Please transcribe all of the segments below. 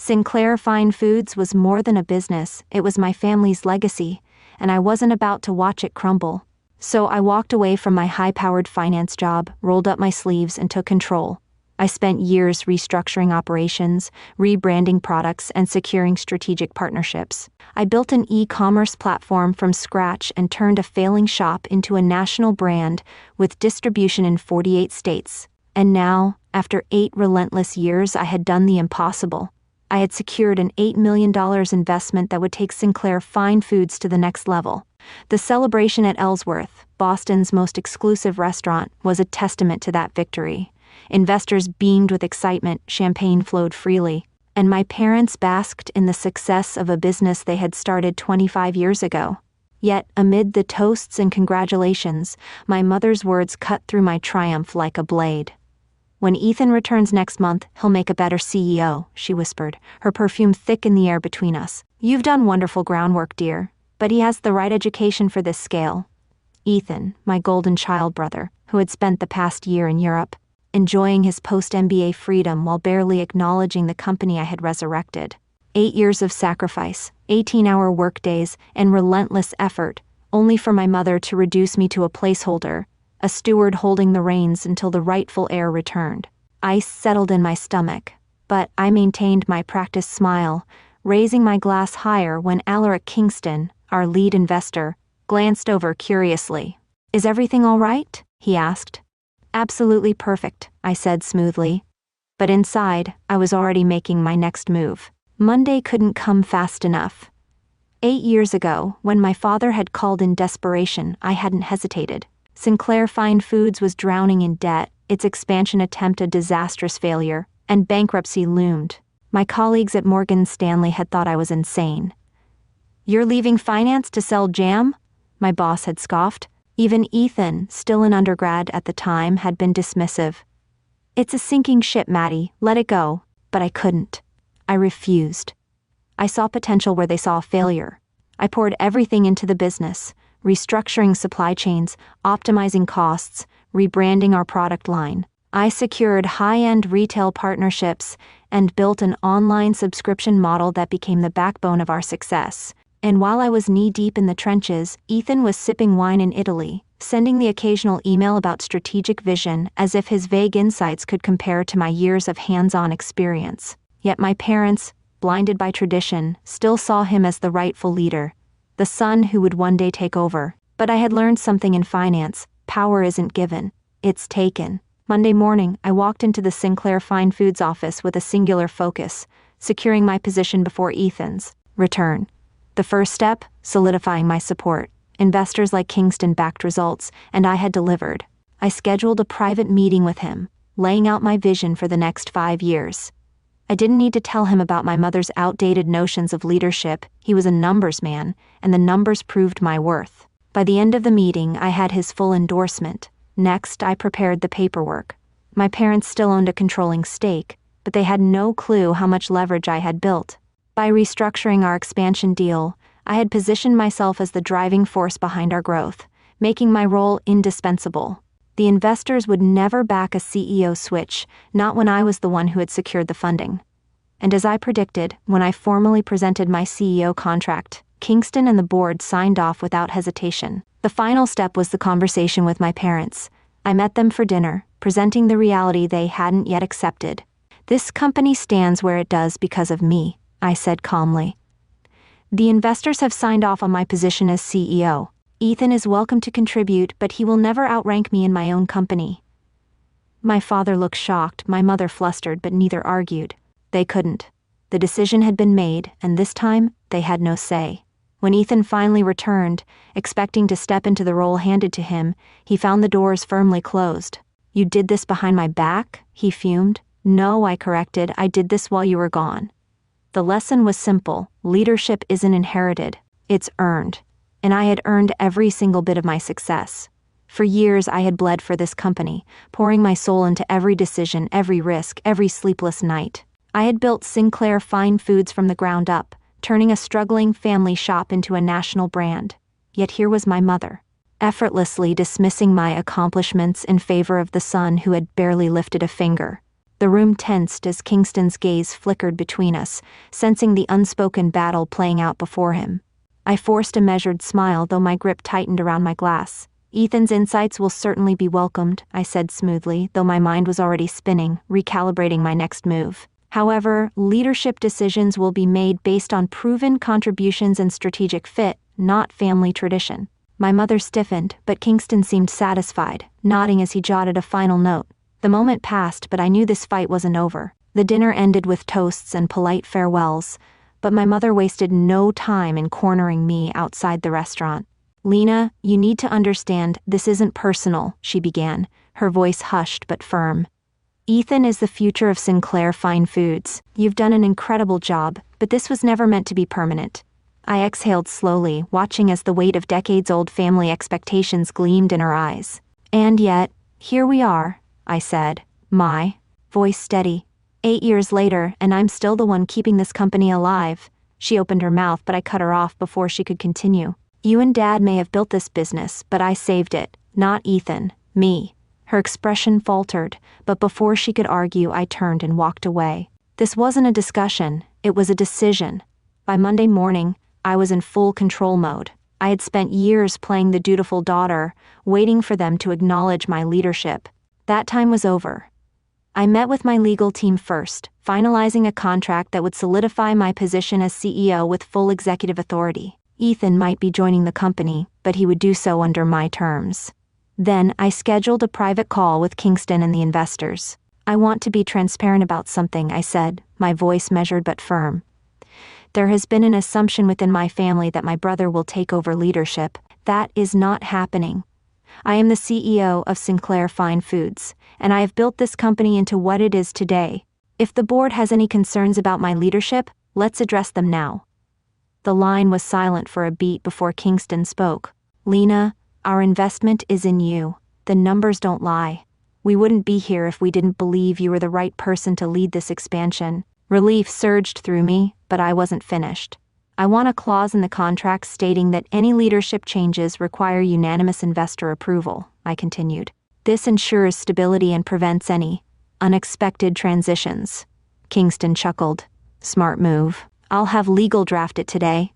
Sinclair Fine Foods was more than a business, it was my family's legacy, and I wasn't about to watch it crumble. So I walked away from my high-powered finance job, rolled up my sleeves, and took control. I spent years restructuring operations, rebranding products, and securing strategic partnerships. I built an e-commerce platform from scratch and turned a failing shop into a national brand with distribution in 48 states. And now, after 8 relentless years, I had done the impossible. I had secured an $8 million investment that would take Sinclair Fine Foods to the next level. The celebration at Ellsworth, Boston's most exclusive restaurant, was a testament to that victory. Investors beamed with excitement, champagne flowed freely, and my parents basked in the success of a business they had started 25 years ago. Yet, amid the toasts and congratulations, my mother's words cut through my triumph like a blade. "When Ethan returns next month, he'll make a better CEO," she whispered, her perfume thick in the air between us. "You've done wonderful groundwork, dear, but he has the right education for this scale." Ethan, my golden child brother, who had spent the past year in Europe, enjoying his post-MBA freedom while barely acknowledging the company I had resurrected. 8 years of sacrifice, 18-hour workdays, and relentless effort, only for my mother to reduce me to a placeholder, a steward holding the reins until the rightful heir returned. Ice settled in my stomach, but I maintained my practiced smile, raising my glass higher when Alaric Kingston, our lead investor, glanced over curiously. "Is everything all right?" he asked. "Absolutely perfect," I said smoothly. But inside, I was already making my next move. Monday couldn't come fast enough. 8 years ago, when my father had called in desperation, I hadn't hesitated. Sinclair Fine Foods was drowning in debt, its expansion attempt a disastrous failure, and bankruptcy loomed. My colleagues at Morgan Stanley had thought I was insane. "You're leaving finance to sell jam?" my boss had scoffed. Even Ethan, still an undergrad at the time, had been dismissive. "It's a sinking ship, Maddie, let it go." But I couldn't. I refused. I saw potential where they saw failure. I poured everything into the business, restructuring supply chains, optimizing costs, rebranding our product line. I secured high-end retail partnerships and built an online subscription model that became the backbone of our success. And while I was knee-deep in the trenches, Ethan was sipping wine in Italy, sending the occasional email about strategic vision as if his vague insights could compare to my years of hands-on experience. Yet my parents, blinded by tradition, still saw him as the rightful leader, the son who would one day take over. But I had learned something in finance: power isn't given, it's taken. Monday morning, I walked into the Sinclair Fine Foods office with a singular focus, securing my position before Ethan's return. The first step, solidifying my support. Investors like Kingston backed results, and I had delivered. I scheduled a private meeting with him, laying out my vision for the next 5 years. I didn't need to tell him about my mother's outdated notions of leadership. He was a numbers man, and the numbers proved my worth. By the end of the meeting, I had his full endorsement. Next, I prepared the paperwork. My parents still owned a controlling stake, but they had no clue how much leverage I had built. By restructuring our expansion deal, I had positioned myself as the driving force behind our growth, making my role indispensable. The investors would never back a CEO switch, not when I was the one who had secured the funding. And as I predicted, when I formally presented my CEO contract, Kingston and the board signed off without hesitation. The final step was the conversation with my parents. I met them for dinner, presenting the reality they hadn't yet accepted. "This company stands where it does because of me," I said calmly. "The investors have signed off on my position as CEO. Ethan is welcome to contribute, but he will never outrank me in my own company." My father looked shocked, my mother flustered, but neither argued. They couldn't. The decision had been made, and this time, they had no say. When Ethan finally returned, expecting to step into the role handed to him, he found the doors firmly closed. "You did this behind my back?" he fumed. "No," I corrected, "I did this while you were gone." The lesson was simple: leadership isn't inherited, it's earned. And I had earned every single bit of my success. For years I had bled for this company, pouring my soul into every decision, every risk, every sleepless night. I had built Sinclair Fine Foods from the ground up, turning a struggling family shop into a national brand. Yet here was my mother, effortlessly dismissing my accomplishments in favor of the son who had barely lifted a finger. The room tensed as Kingston's gaze flickered between us, sensing the unspoken battle playing out before him. I forced a measured smile, though my grip tightened around my glass. "Ethan's insights will certainly be welcomed," I said smoothly, though my mind was already spinning, recalibrating my next move. "However, leadership decisions will be made based on proven contributions and strategic fit, not family tradition." My mother stiffened, but Kingston seemed satisfied, nodding as he jotted a final note. The moment passed, but I knew this fight wasn't over. The dinner ended with toasts and polite farewells, but my mother wasted no time in cornering me outside the restaurant. "Lena, you need to understand, this isn't personal," she began, her voice hushed but firm. "Ethan is the future of Sinclair Fine Foods. You've done an incredible job, but this was never meant to be permanent." I exhaled slowly, watching as the weight of decades-old family expectations gleamed in her eyes. "And yet, here we are," I said, my voice steady. 8 years later, and I'm still the one keeping this company alive." She opened her mouth, but I cut her off before she could continue. "You and Dad may have built this business, but I saved it. Not Ethan. Me." Her expression faltered, but before she could argue, I turned and walked away. This wasn't a discussion, it was a decision. By Monday morning, I was in full control mode. I had spent years playing the dutiful daughter, waiting for them to acknowledge my leadership. That time was over. I met with my legal team first, finalizing a contract that would solidify my position as CEO with full executive authority. Ethan might be joining the company, but he would do so under my terms. Then I scheduled a private call with Kingston and the investors. "I want to be transparent about something," I said, my voice measured but firm. "There has been an assumption within my family that my brother will take over leadership. That is not happening. I am the CEO of Sinclair Fine Foods, and I have built this company into what it is today. If the board has any concerns about my leadership, let's address them now." The line was silent for a beat before Kingston spoke. "Lena, our investment is in you. The numbers don't lie. We wouldn't be here if we didn't believe you were the right person to lead this expansion." Relief surged through me, but I wasn't finished. "I want a clause in the contract stating that any leadership changes require unanimous investor approval," I continued. "This ensures stability and prevents any unexpected transitions." Kingston chuckled. "Smart move. I'll have legal draft it today."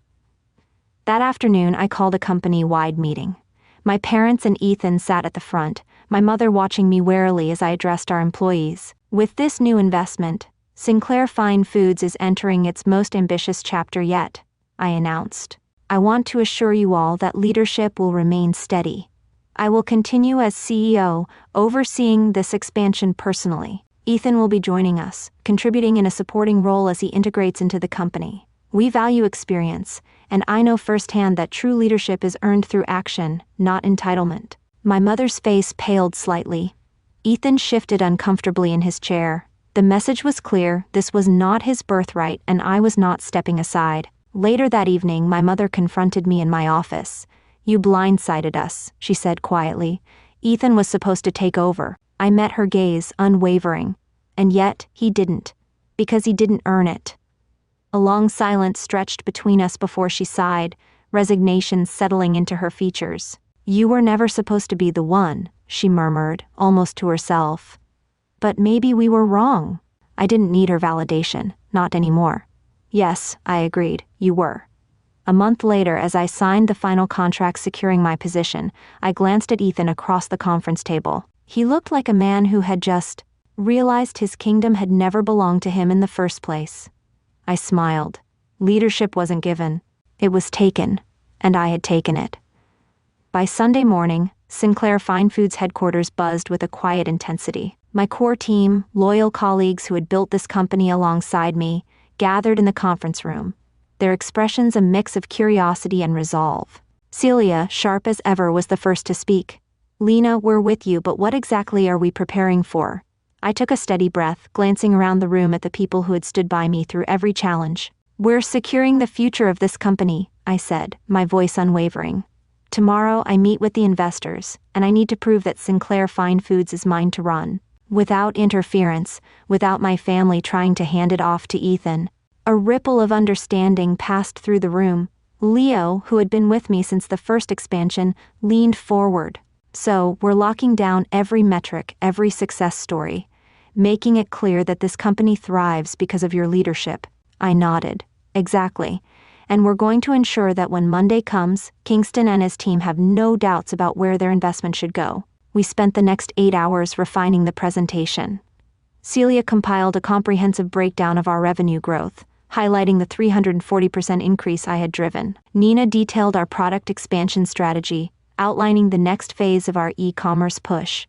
That afternoon, I called a company-wide meeting. My parents and Ethan sat at the front, my mother watching me warily as I addressed our employees. "With this new investment, Sinclair Fine Foods is entering its most ambitious chapter yet," I announced. "I want to assure you all that leadership will remain steady. I will continue as CEO, overseeing this expansion personally. Ethan will be joining us, contributing in a supporting role as he integrates into the company. We value experience, and I know firsthand that true leadership is earned through action, not entitlement." My mother's face paled slightly. Ethan shifted uncomfortably in his chair. The message was clear, this was not his birthright, and I was not stepping aside. Later that evening, my mother confronted me in my office. "You blindsided us," she said quietly. "Ethan was supposed to take over." I met her gaze, unwavering. "And yet, he didn't. Because he didn't earn it." A long silence stretched between us before she sighed, resignation settling into her features. "You were never supposed to be the one," she murmured, almost to herself. "But maybe we were wrong." I didn't need her validation, not anymore. "Yes," I agreed, "you were." A month later, as I signed the final contract securing my position, I glanced at Ethan across the conference table. He looked like a man who had just realized his kingdom had never belonged to him in the first place. I smiled. Leadership wasn't given. It was taken, and I had taken it. By Sunday morning, Sinclair Fine Foods headquarters buzzed with a quiet intensity. My core team, loyal colleagues who had built this company alongside me, gathered in the conference room, their expressions a mix of curiosity and resolve. Celia, sharp as ever, was the first to speak. "Lena, we're with you, but what exactly are we preparing for?" I took a steady breath, glancing around the room at the people who had stood by me through every challenge. "We're securing the future of this company," I said, my voice unwavering. "Tomorrow I meet with the investors, and I need to prove that Sinclair Fine Foods is mine to run. Without interference, without my family trying to hand it off to Ethan." A ripple of understanding passed through the room. Leo, who had been with me since the first expansion, leaned forward. "So, we're locking down every metric, every success story. Making it clear that this company thrives because of your leadership. I nodded. Exactly. And we're going to ensure that when Monday comes, Kingston and his team have no doubts about where their investment should go. We spent the next 8 hours refining the presentation. Celia compiled a comprehensive breakdown of our revenue growth, highlighting the 340% increase I had driven. Nina detailed our product expansion strategy, outlining the next phase of our e-commerce push.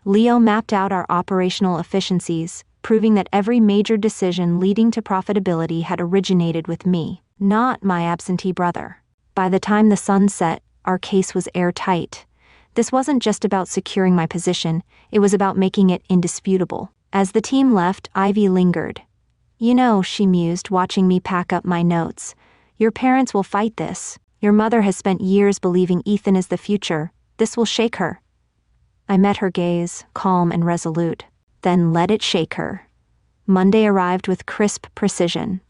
Leo mapped out our operational efficiencies, proving that every major decision leading to profitability had originated with me, not my absentee brother. By the time the sun set, our case was airtight. This wasn't just about securing my position, it was about making it indisputable. As the team left, Ivy lingered. You know, she mused, watching me pack up my notes. Your parents will fight this. Your mother has spent years believing Ethan is the future. This will shake her. I met her gaze, calm and resolute. Then let it shake her. Monday arrived with crisp precision.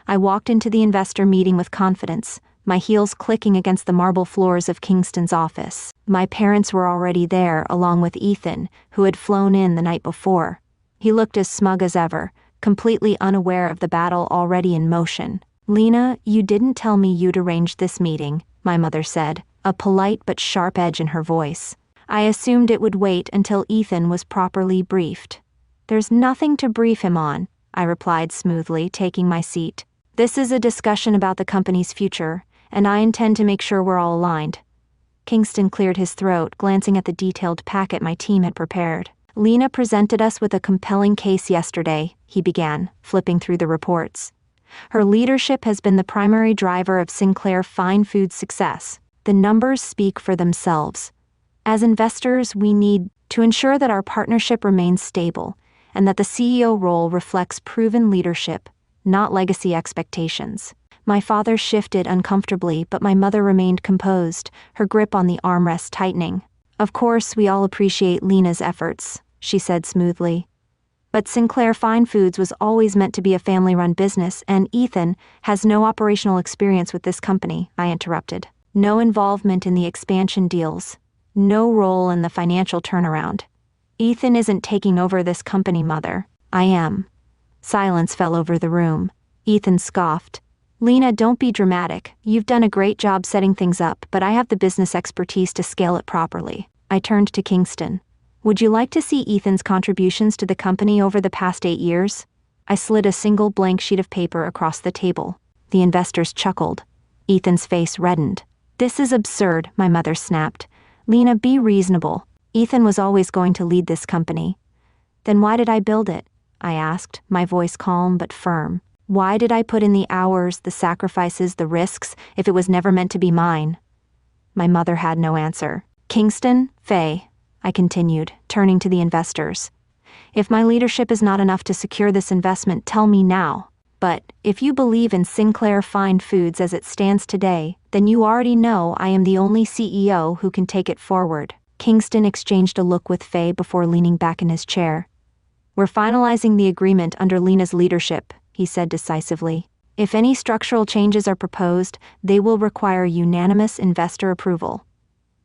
I walked into the investor meeting with confidence, my heels clicking against the marble floors of Kingston's office. My parents were already there, along with Ethan, who had flown in the night before. He looked as smug as ever, completely unaware of the battle already in motion. Lena, you didn't tell me you'd arranged this meeting, my mother said, a polite but sharp edge in her voice. I assumed it would wait until Ethan was properly briefed. There's nothing to brief him on, I replied smoothly, taking my seat. This is a discussion about the company's future, and I intend to make sure we're all aligned. Kingston cleared his throat, glancing at the detailed packet my team had prepared. Lena presented us with a compelling case yesterday, he began, flipping through the reports. Her leadership has been the primary driver of Sinclair Fine Foods' success. The numbers speak for themselves. As investors, we need to ensure that our partnership remains stable and that the CEO role reflects proven leadership, not legacy expectations. My father shifted uncomfortably, but my mother remained composed, her grip on the armrest tightening. Of course, we all appreciate Lena's efforts, she said smoothly. But Sinclair Fine Foods was always meant to be a family-run business, and Ethan has no operational experience with this company, I interrupted. No involvement in the expansion deals. No role in the financial turnaround. Ethan isn't taking over this company, Mother. I am. Silence fell over the room. Ethan scoffed. Lena, don't be dramatic. You've done a great job setting things up, but I have the business expertise to scale it properly. I turned to Kingston. Would you like to see Ethan's contributions to the company over the past 8 years? I slid a single blank sheet of paper across the table. The investors chuckled. Ethan's face reddened. This is absurd, my mother snapped. Lena, be reasonable. Ethan was always going to lead this company. Then why did I build it? I asked, my voice calm but firm. Why did I put in the hours, the sacrifices, the risks, if it was never meant to be mine? My mother had no answer. Kingston, Faye, I continued, turning to the investors. If my leadership is not enough to secure this investment, tell me now. But if you believe in Sinclair Fine Foods as it stands today, then you already know I am the only CEO who can take it forward. Kingston exchanged a look with Faye before leaning back in his chair. We're finalizing the agreement under Lena's leadership, he said decisively. If any structural changes are proposed, they will require unanimous investor approval.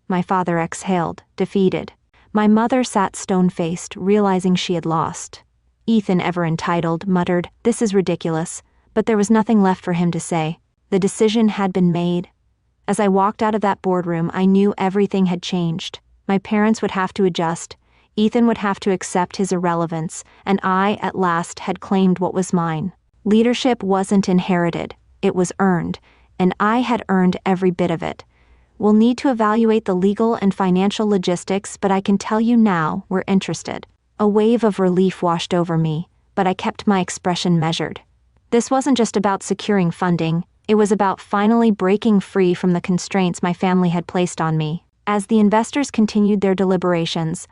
My father exhaled, defeated. My mother sat stone-faced, realizing she had lost. Ethan, ever entitled, muttered, "This is ridiculous," but there was nothing left for him to say. The decision had been made. As I walked out of that boardroom, I knew everything had changed. My parents would have to adjust, Ethan would have to accept his irrelevance, and I, at last, had claimed what was mine. Leadership wasn't inherited, it was earned, and I had earned every bit of it. We'll need to evaluate the legal and financial logistics, but I can tell you now, we're interested. A wave of relief washed over me, but I kept my expression measured. This wasn't just about securing funding, it was about finally breaking free from the constraints my family had placed on me. As the investors continued their deliberations,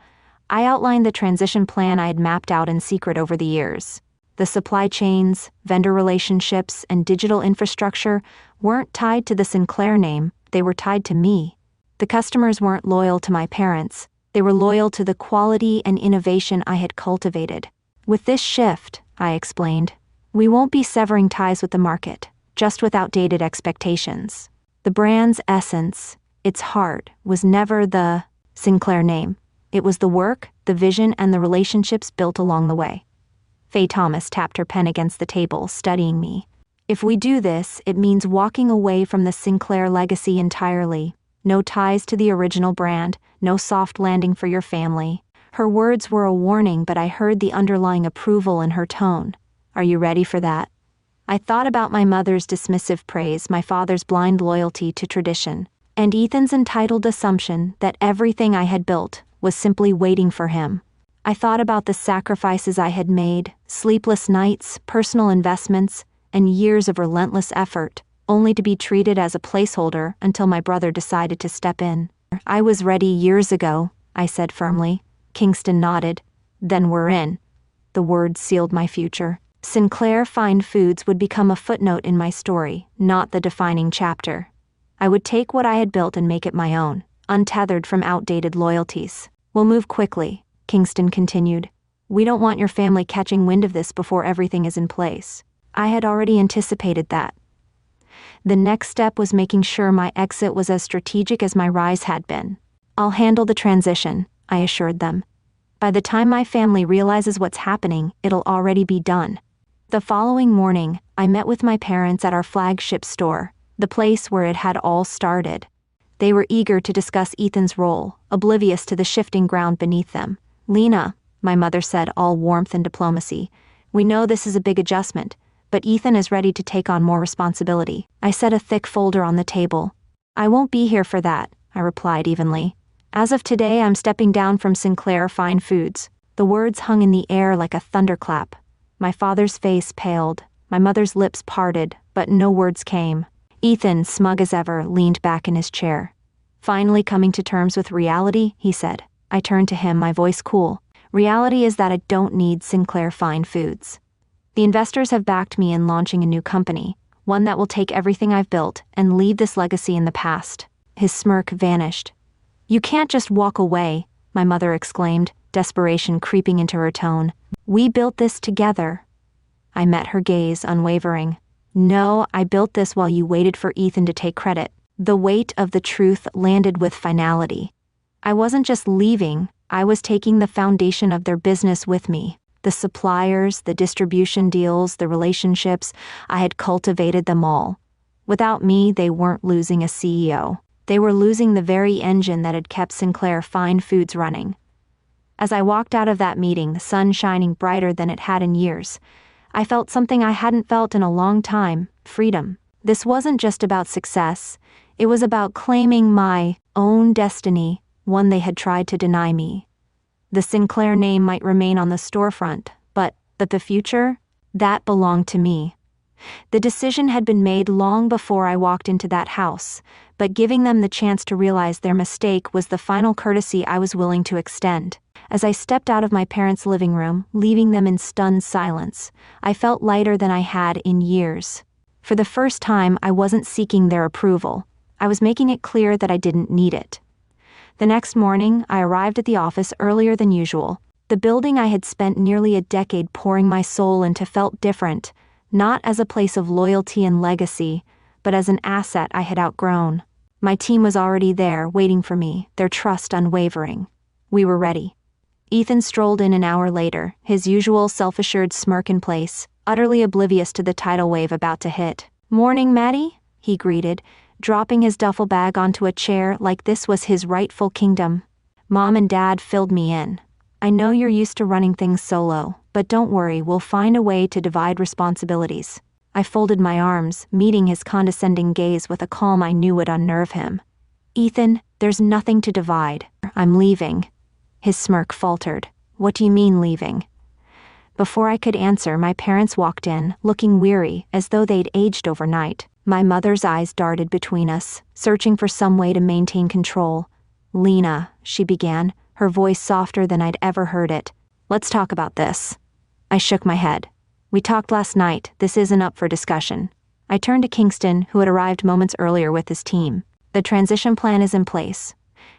I outlined the transition plan I had mapped out in secret over the years. The supply chains, vendor relationships, and digital infrastructure weren't tied to the Sinclair name, they were tied to me. The customers weren't loyal to my parents, they were loyal to the quality and innovation I had cultivated. With this shift, I explained, we won't be severing ties with the market, just with outdated expectations. The brand's essence, its heart, was never the Sinclair name. It was the work, the the vision and the relationships built along the way. Faye Thomas tapped her pen against the table, studying me. If we do this, it means walking away from the Sinclair legacy entirely. No ties to the original brand, no soft landing for your family. Her words were a warning, but I heard the underlying approval in her tone. Are you ready for that? I thought about my mother's dismissive praise, my father's blind loyalty to tradition, and Ethan's entitled assumption that everything I had built was simply waiting for him. I thought about the sacrifices I had made, sleepless nights, personal investments, and years of relentless effort, only to be treated as a placeholder until my brother decided to step in. I was ready years ago, I said firmly. Kingston nodded. Then we're in. The words sealed my future. Sinclair Fine Foods would become a footnote in my story, not the defining chapter. I would take what I had built and make it my own, untethered from outdated loyalties. We'll move quickly, Kingston continued. We don't want your family catching wind of this before everything is in place. I had already anticipated that. The next step was making sure my exit was as strategic as my rise had been. I'll handle the transition, I assured them. By the time my family realizes what's happening, it'll already be done. The following morning, I met with my parents at our flagship store, the place where it had all started. They were eager to discuss Ethan's role, oblivious to the shifting ground beneath them. Lena, my mother said, all warmth and diplomacy, we know this is a big adjustment, but Ethan is ready to take on more responsibility. I set a thick folder on the table. I won't be here for that, I replied evenly. As of today, I'm stepping down from Sinclair Fine Foods. The words hung in the air like a thunderclap. My father's face paled, my mother's lips parted, but no words came. Ethan, smug as ever, leaned back in his chair. Finally coming to terms with reality, he said. I turned to him, my voice cool. Reality is that I don't need Sinclair Fine Foods. The investors have backed me in launching a new company, one that will take everything I've built and leave this legacy in the past. His smirk vanished. You can't just walk away, my mother exclaimed, desperation creeping into her tone. We built this together. I met her gaze, unwavering. No, I built this while you waited for Ethan to take credit. The weight of the truth landed with finality. I wasn't just leaving, I was taking the foundation of their business with me. The suppliers, the distribution deals, the relationships, I had cultivated them all. Without me, they weren't losing a CEO. They were losing the very engine that had kept Sinclair Fine Foods running. As I walked out of that meeting, the sun shining brighter than it had in years, I felt something I hadn't felt in a long time, freedom. This wasn't just about success, it was about claiming my own destiny, one they had tried to deny me. The Sinclair name might remain on the storefront, but the future? That belonged to me. The decision had been made long before I walked into that house, but giving them the chance to realize their mistake was the final courtesy I was willing to extend. As I stepped out of my parents' living room, leaving them in stunned silence, I felt lighter than I had in years. For the first time, I wasn't seeking their approval. I was making it clear that I didn't need it. The next morning, I arrived at the office earlier than usual. The building I had spent nearly a decade pouring my soul into felt different, not as a place of loyalty and legacy, but as an asset I had outgrown. My team was already there, waiting for me, their trust unwavering. We were ready. Ethan strolled in an hour later, his usual self-assured smirk in place, utterly oblivious to the tidal wave about to hit. "Morning, Maddie," he greeted, dropping his duffel bag onto a chair like this was his rightful kingdom. Mom and Dad filled me in. "I know you're used to running things solo, but don't worry, we'll find a way to divide responsibilities." I folded my arms, meeting his condescending gaze with a calm I knew would unnerve him. "Ethan, there's nothing to divide. I'm leaving." His smirk faltered. "What do you mean leaving?" Before I could answer, my parents walked in, looking weary, as though they'd aged overnight. My mother's eyes darted between us, searching for some way to maintain control. "Lena," she began, her voice softer than I'd ever heard it. "Let's talk about this." I shook my head. "We talked last night. This isn't up for discussion." I turned to Kingston, who had arrived moments earlier with his team. "The transition plan is in place.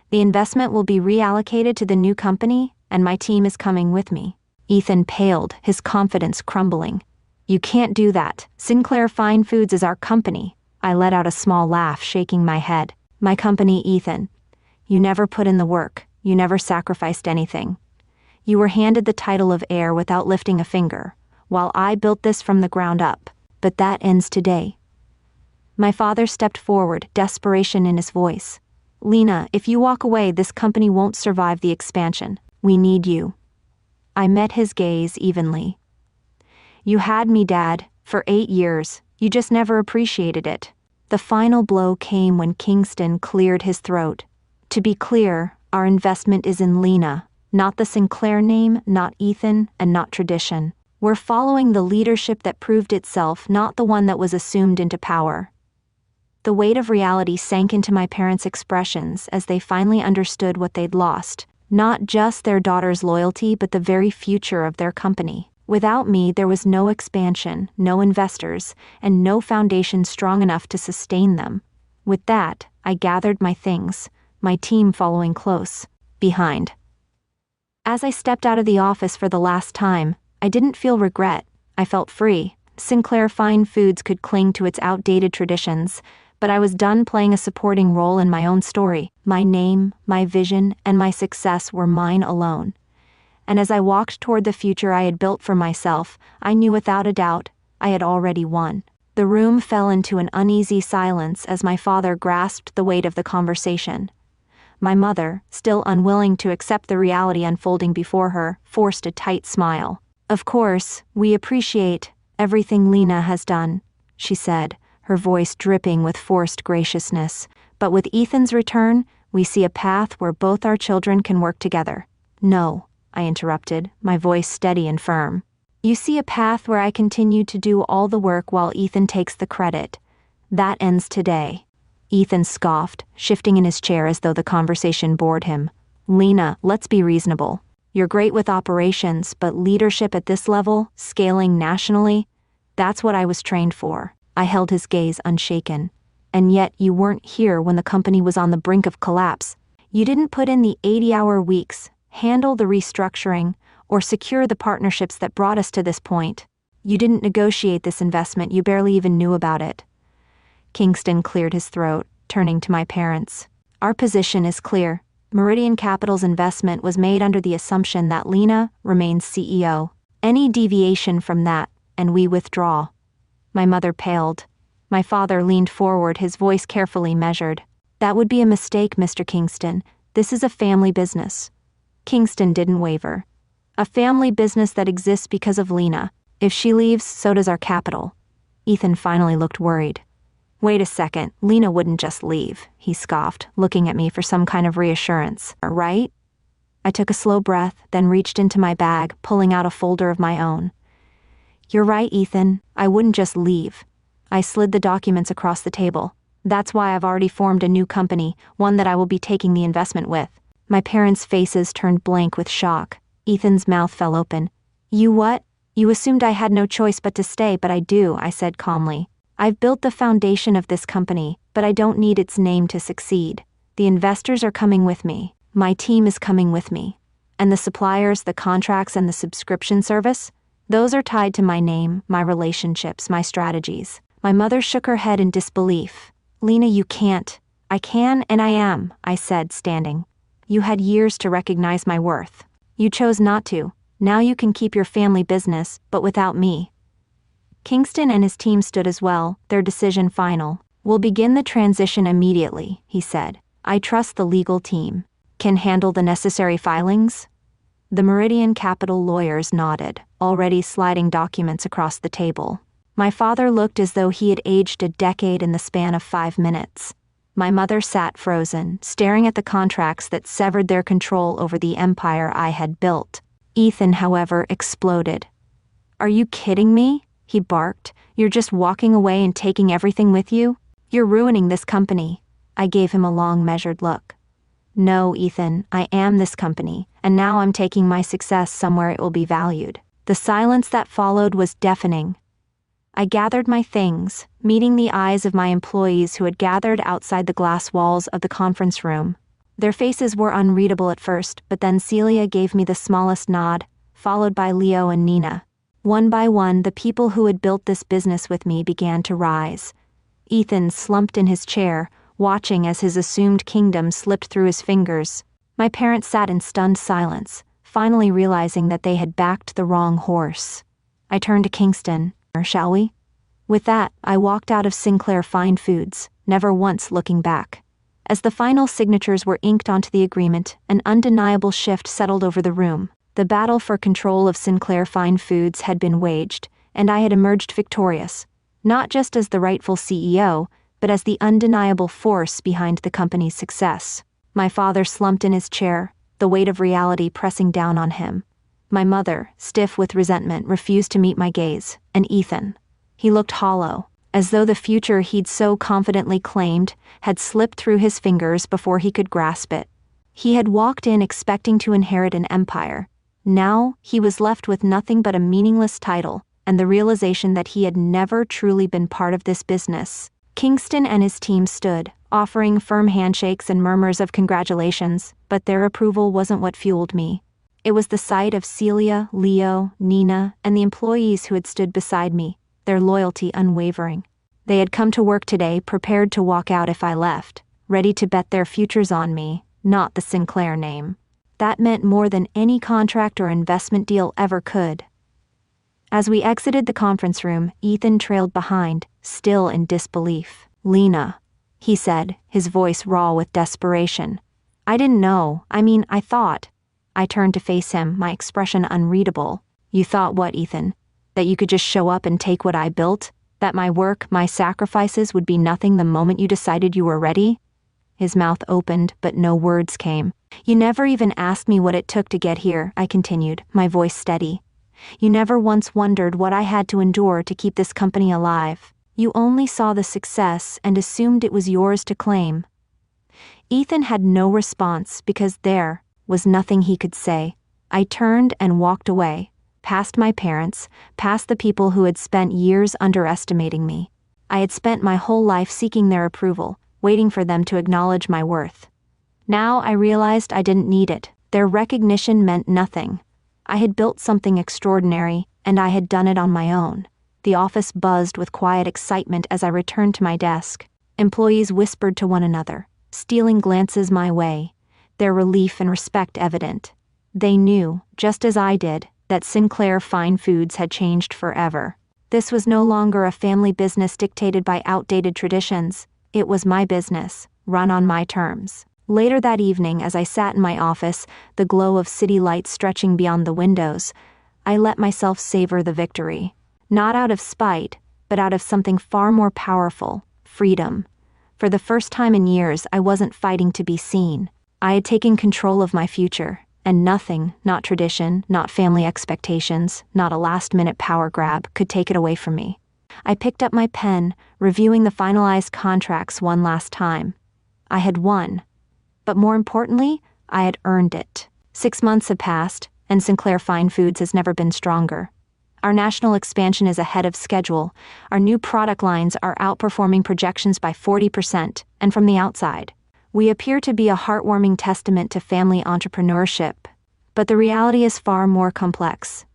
The investment will be reallocated to the new company, and my team is coming with me." Ethan paled, his confidence crumbling. "You can't do that. Sinclair Fine Foods is our company." I let out a small laugh, shaking my head. "My company, Ethan. You never put in the work. You never sacrificed anything. You were handed the title of heir without lifting a finger, while I built this from the ground up. But that ends today." My father stepped forward, desperation in his voice. "Lena, if you walk away, this company won't survive the expansion. We need you." I met his gaze evenly. "You had me, Dad, for 8 years. You just never appreciated it." The final blow came when Kingston cleared his throat. "To be clear, our investment is in Lena, not the Sinclair name, not Ethan, and not tradition. We're following the leadership that proved itself, not the one that was assumed into power." The weight of reality sank into my parents' expressions as they finally understood what they'd lost, not just their daughter's loyalty but the very future of their company. Without me, there was no expansion, no investors, and no foundation strong enough to sustain them. With that, I gathered my things, my team following close behind. As I stepped out of the office for the last time, I didn't feel regret. I felt free. Sinclair Fine Foods could cling to its outdated traditions, but I was done playing a supporting role in my own story. My name, my vision, and my success were mine alone. And as I walked toward the future I had built for myself, I knew without a doubt I had already won. The room fell into an uneasy silence as my father grasped the weight of the conversation. My mother, still unwilling to accept the reality unfolding before her, forced a tight smile. "Of course, we appreciate everything Lena has done," she said, her voice dripping with forced graciousness. "But with Ethan's return, we see a path where both our children can work together." "No," I interrupted, my voice steady and firm. "You see a path where I continue to do all the work while Ethan takes the credit. That ends today." Ethan scoffed, shifting in his chair as though the conversation bored him. "Lena, let's be reasonable. You're great with operations, but leadership at this level, scaling nationally, that's what I was trained for." I held his gaze unshaken. "And yet you weren't here when the company was on the brink of collapse. You didn't put in the 80-hour weeks, handle the restructuring, or secure the partnerships that brought us to this point. You didn't negotiate this investment, you barely even knew about it." Kingston cleared his throat, turning to my parents. "Our position is clear. Meridian Capital's investment was made under the assumption that Lena remains CEO. Any deviation from that, and we withdraw." My mother paled. My father leaned forward, his voice carefully measured. "That would be a mistake, Mr. Kingston. This is a family business." Kingston didn't waver. "A family business that exists because of Lena. If she leaves, so does our capital." Ethan finally looked worried. "Wait a second, Lena wouldn't just leave," he scoffed, looking at me for some kind of reassurance. "Right?" I took a slow breath, then reached into my bag, pulling out a folder of my own. "You're right, Ethan. I wouldn't just leave." I slid the documents across the table. "That's why I've already formed a new company, one that I will be taking the investment with." My parents' faces turned blank with shock. Ethan's mouth fell open. "You what? You assumed I had no choice but to stay, but I do," I said calmly. "I've built the foundation of this company, but I don't need its name to succeed. The investors are coming with me. My team is coming with me. And the suppliers, the contracts, and the subscription service? Those are tied to my name, my relationships, my strategies." My mother shook her head in disbelief. "Lena, you can't." "I can and I am," I said, standing. "You had years to recognize my worth. You chose not to. Now you can keep your family business, but without me." Kingston and his team stood as well, their decision final. "We'll begin the transition immediately," he said. "I trust the legal team can handle the necessary filings." The Meridian Capital lawyers nodded, already sliding documents across the table. My father looked as though he had aged a decade in the span of 5 minutes. My mother sat frozen, staring at the contracts that severed their control over the empire I had built. Ethan, however, exploded. "Are you kidding me?" he barked. "You're just walking away and taking everything with you? You're ruining this company." I gave him a long, measured look. "No, Ethan, I am this company, and now I'm taking my success somewhere it will be valued." The silence that followed was deafening. I gathered my things, meeting the eyes of my employees who had gathered outside the glass walls of the conference room. Their faces were unreadable at first, but then Celia gave me the smallest nod, followed by Leo and Nina. One by one, the people who had built this business with me began to rise. Ethan slumped in his chair, watching as his assumed kingdom slipped through his fingers. My parents sat in stunned silence, finally realizing that they had backed the wrong horse. I turned to Kingston. Shall we? With that, I walked out of Sinclair Fine Foods, never once looking back. As the final signatures were inked onto the agreement, an undeniable shift settled over the room. The battle for control of Sinclair Fine Foods had been waged, and I had emerged victorious, not just as the rightful CEO, but as the undeniable force behind the company's success. My father slumped in his chair, the weight of reality pressing down on him. My mother, stiff with resentment, refused to meet my gaze, and Ethan. He looked hollow, as though the future he'd so confidently claimed had slipped through his fingers before he could grasp it. He had walked in expecting to inherit an empire. Now he was left with nothing but a meaningless title, and the realization that he had never truly been part of this business. Kingston and his team stood, offering firm handshakes and murmurs of congratulations, but their approval wasn't what fueled me. It was the sight of Celia, Leo, Nina, and the employees who had stood beside me, their loyalty unwavering. They had come to work today prepared to walk out if I left, ready to bet their futures on me, not the Sinclair name. That meant more than any contract or investment deal ever could. As we exited the conference room, Ethan trailed behind, still in disbelief. "Lena," he said, his voice raw with desperation. "I didn't know. I thought." I turned to face him, my expression unreadable. "You thought what, Ethan? That you could just show up and take what I built? That my work, my sacrifices would be nothing the moment you decided you were ready?" His mouth opened, but no words came. "You never even asked me what it took to get here," I continued, my voice steady. "You never once wondered what I had to endure to keep this company alive. You only saw the success and assumed it was yours to claim." Ethan had no response because there was nothing he could say. I turned and walked away, past my parents, past the people who had spent years underestimating me. I had spent my whole life seeking their approval, waiting for them to acknowledge my worth. Now I realized I didn't need it. Their recognition meant nothing. I had built something extraordinary, and I had done it on my own. The office buzzed with quiet excitement as I returned to my desk. Employees whispered to one another, stealing glances my way, their relief and respect evident. They knew, just as I did, that Sinclair Fine Foods had changed forever. This was no longer a family business dictated by outdated traditions. It was my business, run on my terms. Later that evening, as I sat in my office, the glow of city lights stretching beyond the windows, I let myself savor the victory. Not out of spite, but out of something far more powerful, freedom. For the first time in years, I wasn't fighting to be seen. I had taken control of my future, and nothing, not tradition, not family expectations, not a last-minute power grab, could take it away from me. I picked up my pen, reviewing the finalized contracts one last time. I had won. But more importantly, I had earned it. 6 months have passed, and Sinclair Fine Foods has never been stronger. Our national expansion is ahead of schedule. Our new product lines are outperforming projections by 40%, and from the outside, we appear to be a heartwarming testament to family entrepreneurship. But the reality is far more complex.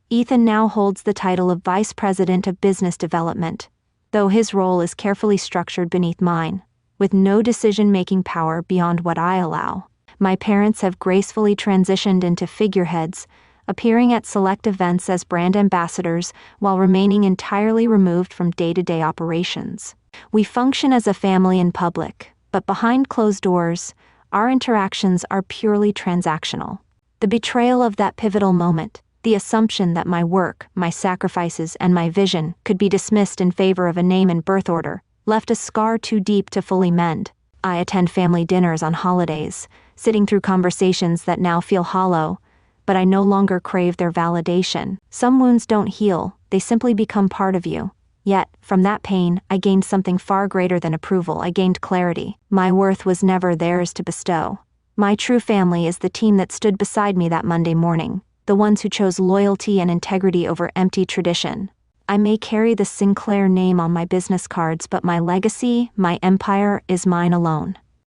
Ethan now holds the title of Vice President of Business Development, though his role is carefully structured beneath mine, with no decision-making power beyond what I allow. My parents have gracefully transitioned into figureheads, appearing at select events as brand ambassadors while remaining entirely removed from day-to-day operations. We function as a family in public, but behind closed doors, our interactions are purely transactional. The betrayal of that pivotal moment, the assumption that my work, my sacrifices, and my vision could be dismissed in favor of a name and birth order, left a scar too deep to fully mend. I attend family dinners on holidays, sitting through conversations that now feel hollow, but I no longer crave their validation. Some wounds don't heal, they simply become part of you. Yet, from that pain, I gained something far greater than approval. I gained clarity. My worth was never theirs to bestow. My true family is the team that stood beside me that Monday morning, the ones who chose loyalty and integrity over empty tradition. I may carry the Sinclair name on my business cards, but my legacy, my empire, is mine alone.